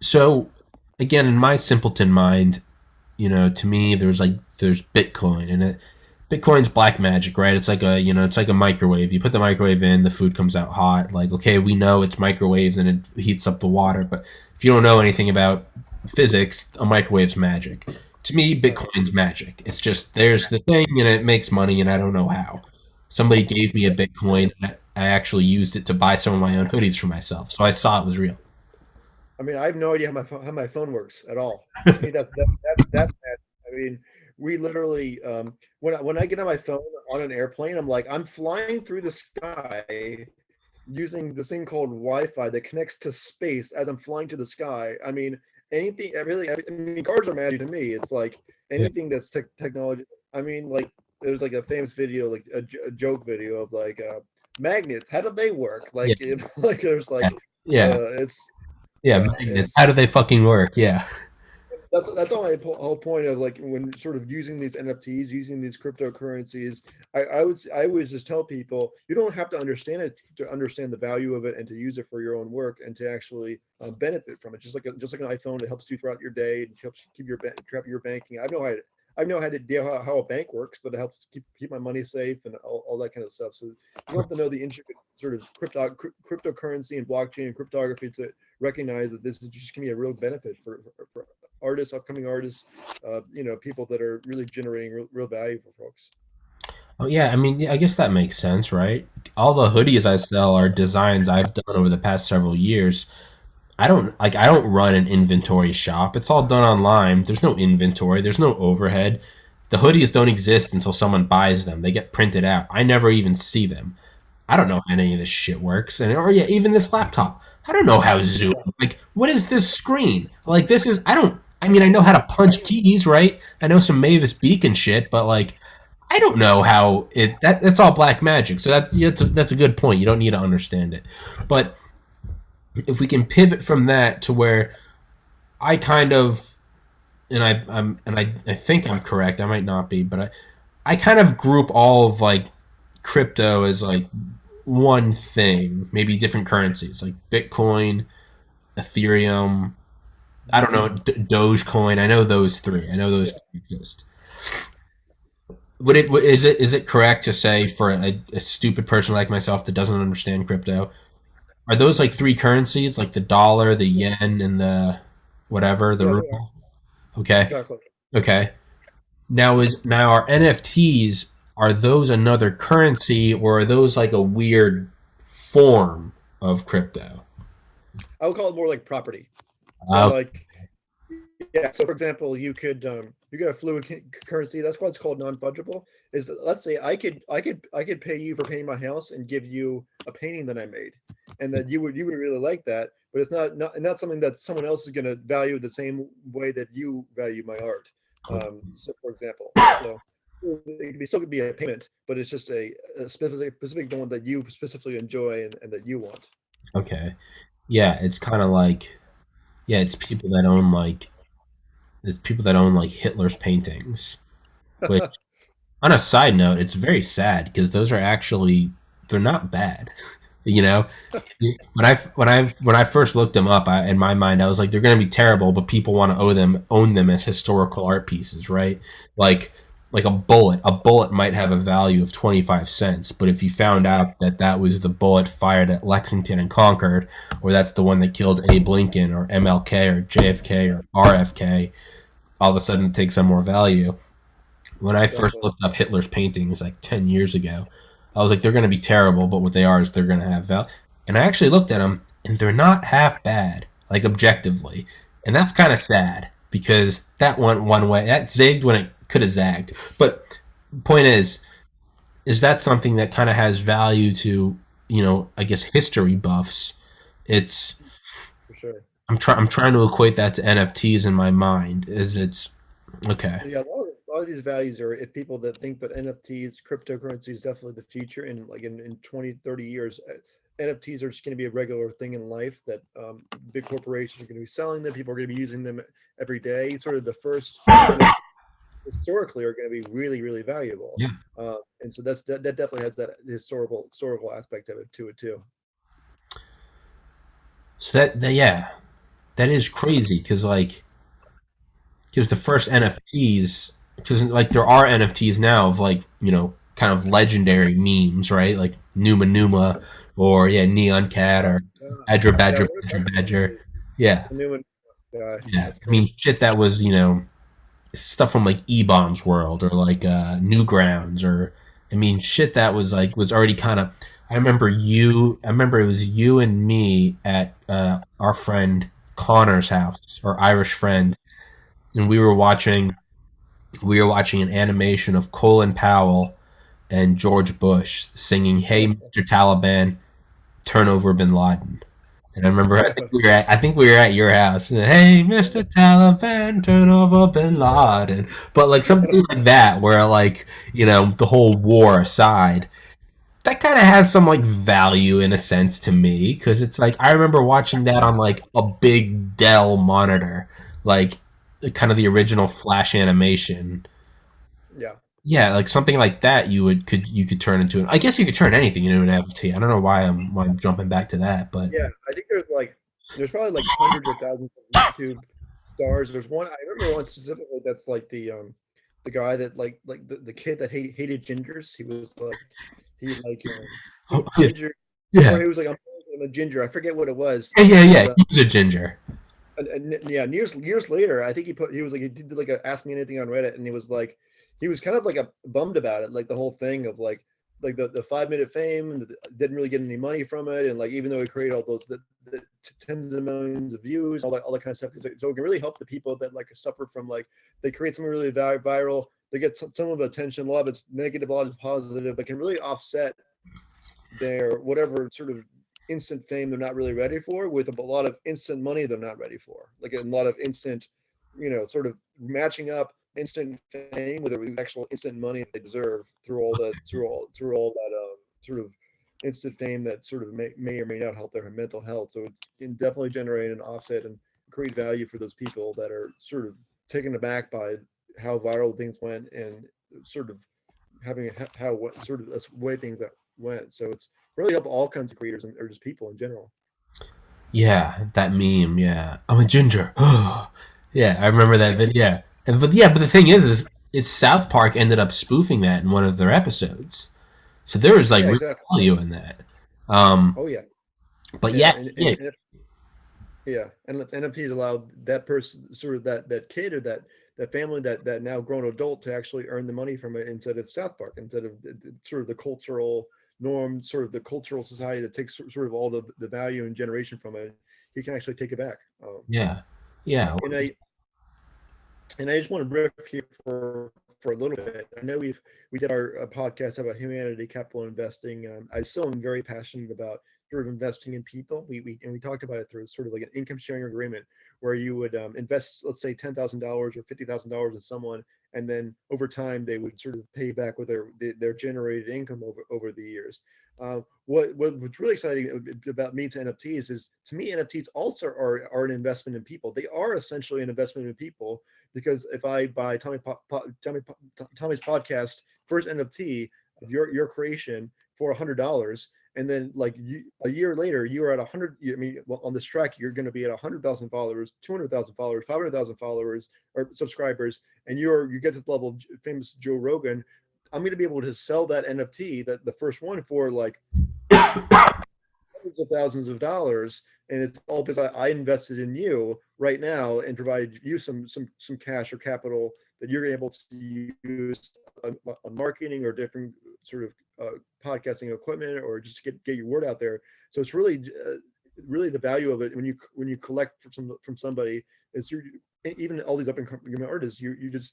Speaker 1: So, again, in my simpleton mind, to me, there's Bitcoin, and Bitcoin's black magic, right? It's like it's like a microwave. You put the microwave in, the food comes out hot. Like, okay, we know it's microwaves and it heats up the water, but if you don't know anything about physics, a microwave's magic. To me,
Speaker 2: Right.
Speaker 1: Bitcoin's magic. It's just there's the thing and it makes money, and I don't know how. Somebody gave me a Bitcoin. And I actually used it to buy some of my own hoodies for myself, so I saw it was real.
Speaker 2: I mean, I have no idea how my phone works at all. To me, that's I mean, we literally when I get on my phone on an airplane, I'm like, I'm flying through the sky using this thing called Wi-Fi that connects to space as I'm flying to the sky. I mean, anything really. I mean, cars are magic to me. It's like
Speaker 1: Yeah,
Speaker 2: anything that's technology. I mean, like there's like a famous video, like a joke video of like magnets. How do they work?
Speaker 1: yeah,
Speaker 2: Like like there's like
Speaker 1: yeah,
Speaker 2: it's
Speaker 1: yeah.
Speaker 2: yeah,
Speaker 1: Magnets. How do they fucking work? Yeah.
Speaker 2: that's all my whole point of like when sort of using these NFTs, using these cryptocurrencies. I always just tell people you don't have to understand it to understand the value of it and to use it for your own work and to actually benefit from it. Just like an iPhone, it helps you throughout your day and helps keep your banking. I know how to deal how a bank works, but it helps keep my money safe and all that kind of stuff. So you don't have to know the intricate sort of cryptocurrency and blockchain and cryptography to recognize that this is just going to be a real benefit for artists, upcoming artists, people that are really generating real value for folks.
Speaker 1: Oh yeah, I mean, yeah, I guess that makes sense, right? All the hoodies I sell are designs I've done over the past several years. I don't run an inventory shop. It's all done online. There's no inventory, there's no overhead. The hoodies don't exist until someone buys them. They get printed out. I never even see them. I don't know how any of this shit works. And or yeah, even this laptop. I don't know how Zoom.
Speaker 2: Yeah,
Speaker 1: Like, what is this screen? Like, this is. I don't. I mean, I know how to punch keys, right? I know some Mavis Beacon shit, but like, I don't know how it. That's all black magic. So that's a good point. You don't need to understand it. But if we can pivot from that to where I kind of, I think I'm correct. I might not be, but I kind of group all of like crypto as like one thing, maybe different currencies like Bitcoin, Ethereum. I don't know, Dogecoin. I know those three. I know those
Speaker 2: yeah.
Speaker 1: three exist. Is it correct to say for a stupid person like myself that doesn't understand crypto, are those like three currencies, like the dollar, the yen, and the whatever, the
Speaker 2: Yeah, they are
Speaker 1: ruble? Okay,
Speaker 2: exactly.
Speaker 1: okay. Now our NFTs, are those another currency, or are those like a weird form of crypto?
Speaker 2: I would call it more like property. So
Speaker 1: Uh,
Speaker 2: like yeah. So for example, you get a fluid currency. That's why it's called non-fungible. Is that, let's say I could pay you for painting my house and give you a painting that I made, and that you would really like that. But it's not something that someone else is going to value the same way that you value my art. So for example, so still could be a payment, but it's just a specific one that you specifically enjoy and that you want.
Speaker 1: okay, yeah, it's kind of like yeah, it's people that own like Hitler's paintings. Which, on a side note, it's very sad because those are actually they're not bad. You know, when I first looked them up, in my mind I was like, they're going to be terrible, but people want to own them as historical art pieces, right? Like like a bullet might have a value of 25 cents, but if you found out that that was the bullet fired at Lexington and Concord, or that's the one that killed Abe Lincoln or MLK or JFK or RFK, all of a sudden it takes on more value. When I first
Speaker 2: Exactly.
Speaker 1: looked up Hitler's paintings like 10 years ago, I was like, they're going to be terrible, but what they are is they're going to have value. And I actually looked at them, and they're not half bad, like objectively. And that's kind of sad because that went one way. That zigged when it could have zagged. But point is, is that something that kind of has value to, I guess history buffs. It's
Speaker 2: for sure.
Speaker 1: I'm trying to equate that to NFTs in my mind. Is it's okay?
Speaker 2: Yeah, a lot of these values are if people that think that NFTs, cryptocurrency is definitely the future, and like in 20, 30 years, NFTs are just going to be a regular thing in life that big corporations are going to be selling them. People are going to be using them every day. Sort of the first NFT historically are going to be really, really valuable.
Speaker 1: Yeah.
Speaker 2: And so that definitely has that historical aspect of it to it too.
Speaker 1: So yeah, that is crazy because the first NFTs, because like there are NFTs now of like kind of legendary memes, right? Like Numa Numa, or yeah, Neon Cat,
Speaker 2: Yeah,
Speaker 1: or
Speaker 2: yeah,
Speaker 1: Badger
Speaker 2: yeah.
Speaker 1: Badger
Speaker 2: What
Speaker 1: Badger
Speaker 2: about
Speaker 1: Badger. Yeah,
Speaker 2: the new one? Gosh,
Speaker 1: yeah.
Speaker 2: that's
Speaker 1: I
Speaker 2: crazy.
Speaker 1: mean, shit that was stuff from like E Bombs World or like Newgrounds, or I mean shit that was already kind of. I remember it was you and me at our friend Connor's house, our Irish friend, and we were watching an animation of Colin Powell and George Bush singing "Hey Mr. Taliban, turn over Bin Laden." And I remember I think we were at your house. Hey Mr. Taliban, turn over Bin Laden. But like something like that, where like the whole war aside, that kind of has some like value in a sense to me, because it's like I remember watching that on like a big Dell monitor, like kind of the original Flash animation.
Speaker 2: Yeah.
Speaker 1: Yeah, like something like that you could turn into I guess you could turn anything into an NFT. I don't know why I'm jumping back to that, but
Speaker 2: Yeah, I think there's probably like hundreds or thousands of YouTube stars. There's one I remember one specifically that's like the guy that like the kid that hated gingers. He like he
Speaker 1: oh,
Speaker 2: was
Speaker 1: yeah,
Speaker 2: ginger or
Speaker 1: yeah,
Speaker 2: he was like I'm a ginger. I forget what it was,
Speaker 1: yeah, yeah,
Speaker 2: but
Speaker 1: yeah. He was a ginger.
Speaker 2: yeah, years later, I think he was like he did like a ask me anything on Reddit, and he was kind of like a bummed about it, like the whole thing of like the 5 minute fame and didn't really get any money from it, and like even though he created all those the tens of millions of views, all that kind of stuff, so it can really help the people that like suffer from like they create something really viral, they get some of the attention, a lot of it's negative, a lot of it's positive, but can really offset their whatever sort of instant fame they're not really ready for with a lot of instant money they're not ready for, like a lot of instant, sort of matching up instant fame with the actual instant money they deserve through all that sort of instant fame that sort of may or may not help their mental health. So it can definitely generate an offset and create value for those people that are sort of taken aback by how viral things went and sort of having how what sort of that's way things that went. So it's really help all kinds of creators or just people in general.
Speaker 1: Yeah, that meme. Yeah, I'm a ginger. Yeah, I remember that video. Yeah, but the thing is it's South Park ended up spoofing that in one of their episodes, so there was like
Speaker 2: Yeah,
Speaker 1: real
Speaker 2: exactly.
Speaker 1: value in that. Um,
Speaker 2: Oh yeah,
Speaker 1: but
Speaker 2: yeah,
Speaker 1: yeah, yeah,
Speaker 2: and yeah, and NFTs allow that person, sort of that kid or that family that now grown adult to actually earn the money from it instead of South Park, instead of sort of the cultural norm, sort of the cultural society that takes sort of all the value and generation from it. He can actually take it back.
Speaker 1: yeah, yeah,
Speaker 2: And I just want to riff here for a little bit. I know we did our podcast about humanity, capital investing. I still am very passionate about sort of investing in people. We talked about it through sort of like an income sharing agreement where you would invest, let's say $10,000 or $50,000 in someone, and then over time they would sort of pay back with their generated income over the years. What's really exciting about me to NFTs is to me NFTs also are an investment in people. They are essentially an investment in people because if I buy Tommy's podcast first NFT of your creation for $100, and then a year later you are at 100. I mean, well, on this track you're going to be at 100,000 followers, 200,000 followers, 500,000 followers or subscribers, and you get to the level of famous Joe Rogan. I'm going to be able to sell that NFT, that the first one, for like hundreds of thousands of dollars, and it's all because I invested in you right now and provided you some cash or capital that you're able to use on marketing or different sort of podcasting equipment or just to get your word out there. So it's really the value of it when you collect from somebody is you even all these up and coming artists, you just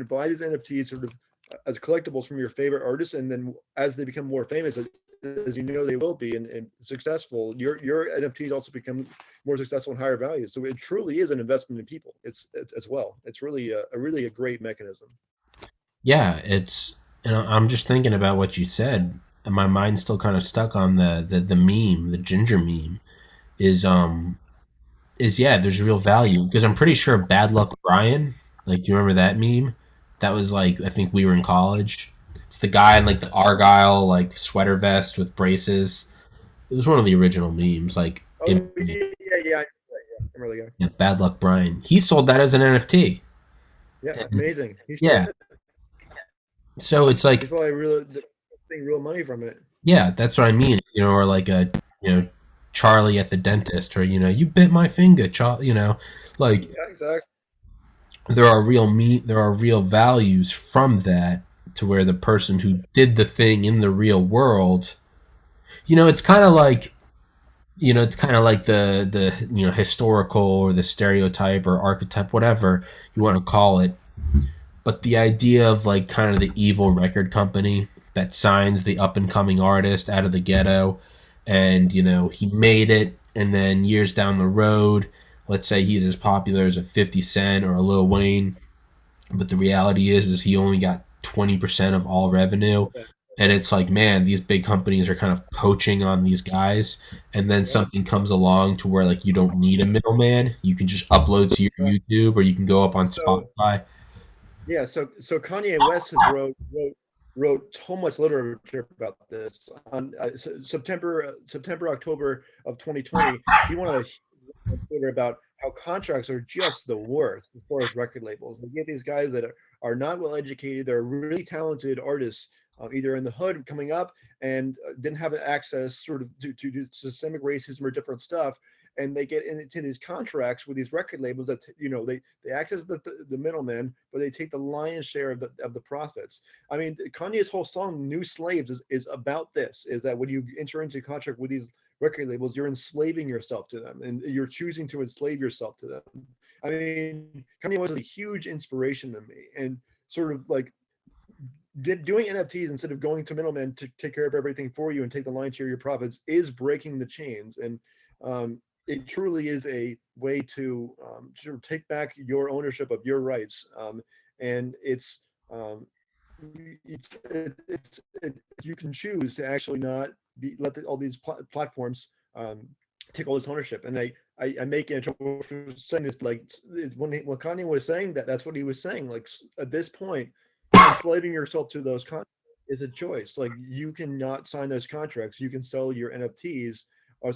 Speaker 2: buy these NFTs sort of as collectibles from your favorite artists, and then as they become more famous, as you know they will be, and successful, your NFTs also become more successful and higher value. So it truly is an investment in people. It's as well. It's really a really a great mechanism.
Speaker 1: Yeah, it's, and I'm just thinking about what you said, and my mind's still kind of stuck on the meme, the ginger meme. Is yeah, there's real value because I'm pretty sure Bad Luck Brian, like you remember that meme? That was like I think we were in college. It's the guy in like the Argyle like sweater vest with braces. It was one of the original memes. Like
Speaker 2: Oh
Speaker 1: in
Speaker 2: yeah. I remember the guy.
Speaker 1: yeah, Bad Luck Brian. He sold that as an NFT.
Speaker 2: Yeah,
Speaker 1: And
Speaker 2: amazing. He
Speaker 1: yeah,
Speaker 2: should.
Speaker 1: so it's
Speaker 2: He's
Speaker 1: like
Speaker 2: probably really getting real money from it.
Speaker 1: yeah, that's what I mean. You know, or like a Charlie at the dentist, or you bit my finger, Charlie. Like
Speaker 2: Yeah, exactly.
Speaker 1: there are real values from that to where the person who did the thing in the real world, it's kind of like the historical or the stereotype or archetype, whatever you want to call it, but the idea of like kind of the evil record company that signs the up and coming artist out of the ghetto, and he made it, and then years down the road, let's say he's as popular as a 50 Cent or a Lil Wayne, but the reality is he only got 20% of all revenue.
Speaker 2: Yeah.
Speaker 1: And it's like, man, these big companies are kind of poaching on these guys, and then
Speaker 2: Yep.
Speaker 1: something comes along to where like you don't need a middleman. You can just upload to your
Speaker 2: Right.
Speaker 1: YouTube, or you can go up on
Speaker 2: So
Speaker 1: Spotify.
Speaker 2: yeah, so Kanye West has wrote so much literature about this. On September October of 2020, he wanted to on Twitter about how contracts are just the worst as far as record labels. They get these guys that are not well educated, they're really talented artists, either in the hood coming up and didn't have access sort of to systemic racism or different stuff. And they get into these contracts with these record labels that they act as the middlemen, but they take the lion's share of the profits. I mean, Kanye's whole song "New Slaves" is about this: is that when you enter into a contract with these record labels, you're enslaving yourself to them, and you're choosing to enslave yourself to them. I mean, Kanye was a huge inspiration to me, and sort of like doing NFTs instead of going to middlemen to take care of everything for you and take the lion's share of your profits is breaking the chains. And it truly is a way to sort of take back your ownership of your rights. And um, you can choose to actually not let all these platforms take all this ownership. And I make it trouble for saying this, like when Kanye was saying that, that's what he was saying. Like at this point, enslaving yourself to those contracts is a choice. Like you cannot sign those contracts. You can sell your NFTs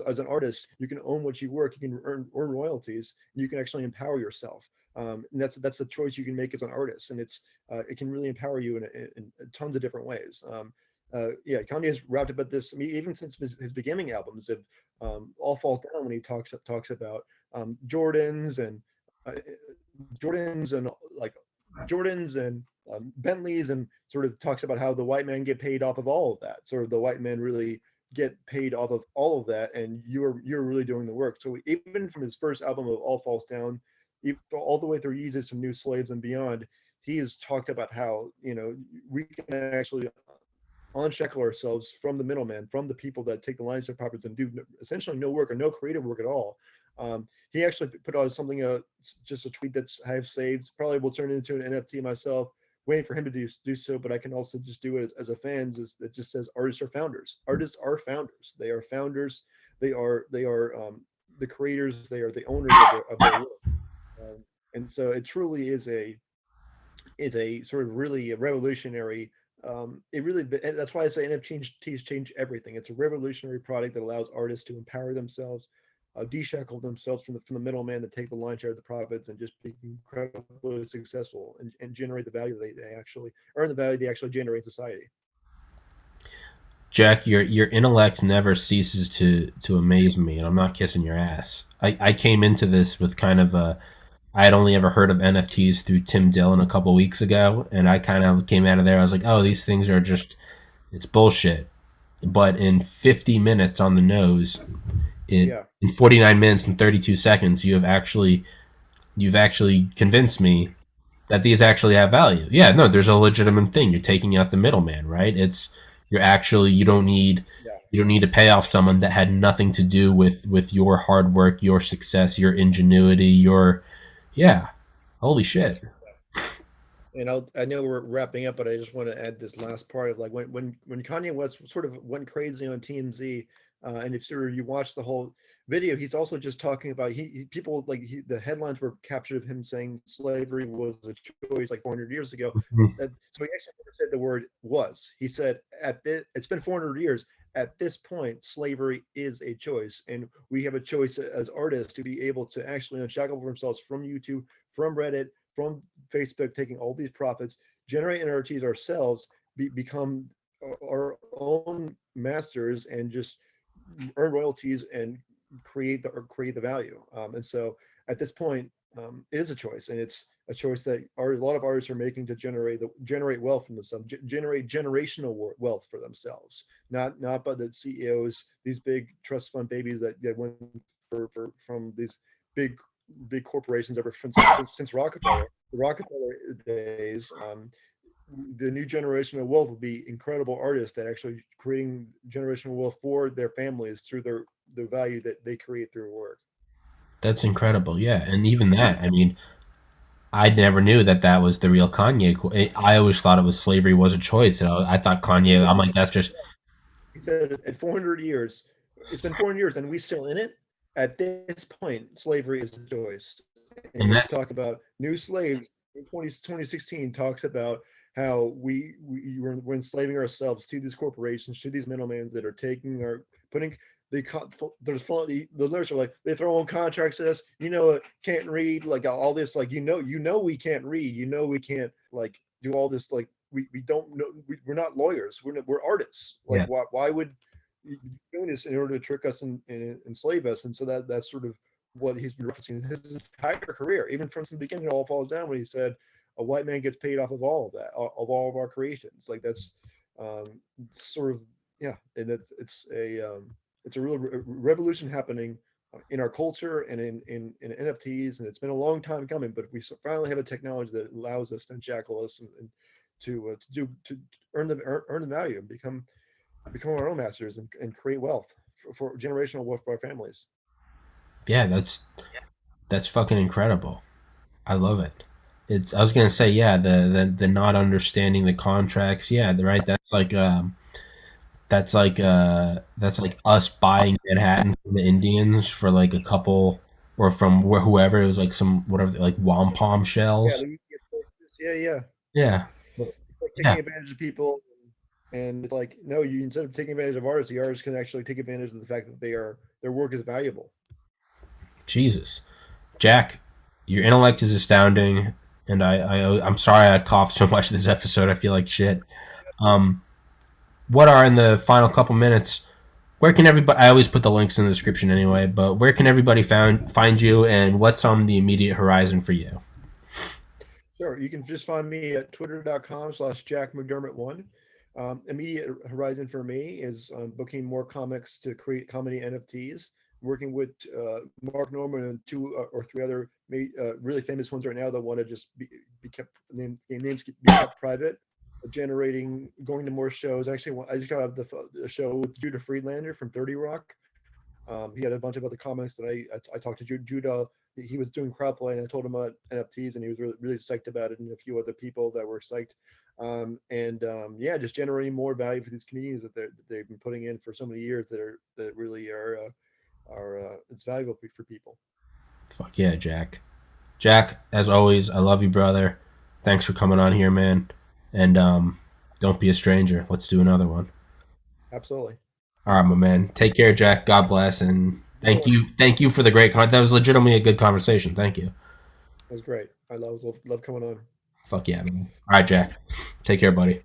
Speaker 2: as an artist. You can own what you work. You can earn royalties. You can actually empower yourself. And that's a choice you can make as an artist, and it can really empower you in tons of different ways. Yeah, Kanye has rapped about this. I mean, even since his beginning albums, of All Falls Down, when he talks about Jordans and uh, Jordans and like Jordans and Bentleys, and sort of talks about how the white man get paid off of all of that. Sort of the white man really get paid off of all of that, and you're really doing the work. So even from his first album of All Falls Down, all the way through Yeezus and New Slaves and beyond, he has talked about how we can actually unshackle ourselves from the middleman, from the people that take the lion's share profits and do essentially no work or no creative work at all. He actually put out something, just a tweet that's I have saved. Probably will turn into an NFT myself. Waiting for him to do so, but I can also just do it as a fan. That just says artists are founders. Artists are founders. They are founders. They are the creators. They are the owners of their work. And so it truly is a sort of really a revolutionary. It really that's why I say NFTs change everything. It's a revolutionary product that allows artists to empower themselves, deshackle themselves from the middleman that take the lion's share of the profits, and just be incredibly successful, and generate the value they actually earn, the value they actually generate in society.
Speaker 1: Jack, your intellect never ceases to amaze me, and I'm not kissing your ass. I came into this with kind of a I had only ever heard of NFTs through Tim Dillon a couple weeks ago, and I kind of came out of there. I was like, oh, these things are just it's bullshit. But in 50 minutes on the nose,
Speaker 2: Yeah.
Speaker 1: in 49 minutes and 32 seconds, you've actually convinced me that these actually have value. Yeah, no, there's a legitimate thing. You're taking out the middleman, right? It's you're actually
Speaker 2: Yeah.
Speaker 1: you don't need to pay off someone that had nothing to do with your hard work, your success, your ingenuity, your yeah. Holy shit.
Speaker 2: And I know we're wrapping up, but I just want to add this last part of like when Kanye West sort of went crazy on TMZ, and if sort of you watch the whole video, he's also just talking about people like the headlines were captured of him saying slavery was a choice like 400 years ago. That so he actually never said the word was. He said at this it's been 400 years. At this point, slavery is a choice, and we have a choice as artists to be able to actually unshackle themselves from YouTube, from Reddit, from Facebook, taking all these profits, generate NFTs ourselves, become our own masters, and just earn royalties and create the value. And so at this point, it is a choice, and it's a choice that a lot of artists are making to generate wealth from themselves, generate generational wealth for themselves, not by the CEOs, these big trust fund babies that went from these big corporations ever since Rockefeller, the Rockefeller days. The new generation of wealth will be incredible artists that actually creating generational wealth for their families through the value that they create through work.
Speaker 1: That's incredible. Yeah, and even that, I mean, I never knew that that was the real Kanye. I always thought it was slavery was a choice. And I thought
Speaker 2: He
Speaker 1: Kanye.
Speaker 2: said,
Speaker 1: I'm like, that's just
Speaker 2: he said at 400 years, it's been 400 years and we still in it. At this point, slavery is a choice. And
Speaker 1: and
Speaker 2: he's
Speaker 1: that
Speaker 2: talking about new slaves in 2016 talks about how we're enslaving ourselves to these corporations, to these middlemen that are taking our putting they there's the lyrics are like they throw on contracts to us. You know, can't read like all this like we can't read. You know we can't like do all this like we don't know we're not lawyers. We're artists. Like
Speaker 1: yeah,
Speaker 2: why would you be doing this in order to trick us and enslave us? And so that's sort of what he's been referencing his entire career, even from the beginning. It all falls down when he said, "A white man gets paid off of all of that, of all of our creations." Like that's sort of yeah, and it's a real revolution happening in our culture and in NFTs, and it's been a long time coming. But we finally have a technology that allows us to unshackle us and to earn the value and become our own masters and create wealth for generational wealth for our families.
Speaker 1: yeah, that's fucking incredible. I love it. It's. I was gonna say, yeah, the not understanding the contracts. Yeah, right. That's like us buying Manhattan from the Indians for like a couple, or from whoever it was, like some whatever, like wampum
Speaker 2: Yeah,
Speaker 1: shells.
Speaker 2: yeah.
Speaker 1: Yeah,
Speaker 2: It's like
Speaker 1: yeah.
Speaker 2: taking advantage of people, and it's like no, you instead of taking advantage of artists, the artists can actually take advantage of the fact that their work is valuable.
Speaker 1: Jesus, Jack, your intellect is astounding, and I'm sorry I coughed so much this episode. I feel like shit. Um, what are in the final couple minutes? Where can everybody? I always put the links in the description anyway. But where can everybody find you, and what's on the immediate horizon for you?
Speaker 2: Sure, you can just find me at twitter.com/Jack McDermott1. Immediate horizon for me is booking more comics to create comedy NFTs, working with Mark Norman and two or three other really famous ones right now that want to just be kept names be kept private, generating going to more shows. Actually, I just got out of the show with Judah Friedlander from 30 Rock. He had a bunch of other comics that I talked to Judah. He was doing crowdplay, and I told him about NFTs, and he was really psyched about it, and a few other people that were psyched. Yeah, just generating more value for these communities that they've been putting in for so many years that really are it's valuable for people.
Speaker 1: Fuck yeah, Jack. Jack, as always, I love you, brother. Thanks for coming on here, man. And don't be a stranger. Let's do another one.
Speaker 2: Absolutely,
Speaker 1: All right, my man. Take care, Jack. God bless, and
Speaker 2: you too.
Speaker 1: thank you for the great content. That was legitimately a good conversation. Thank you.
Speaker 2: It was great. I love coming on.
Speaker 1: Fuck yeah, man. All right, Jack. Take care, buddy.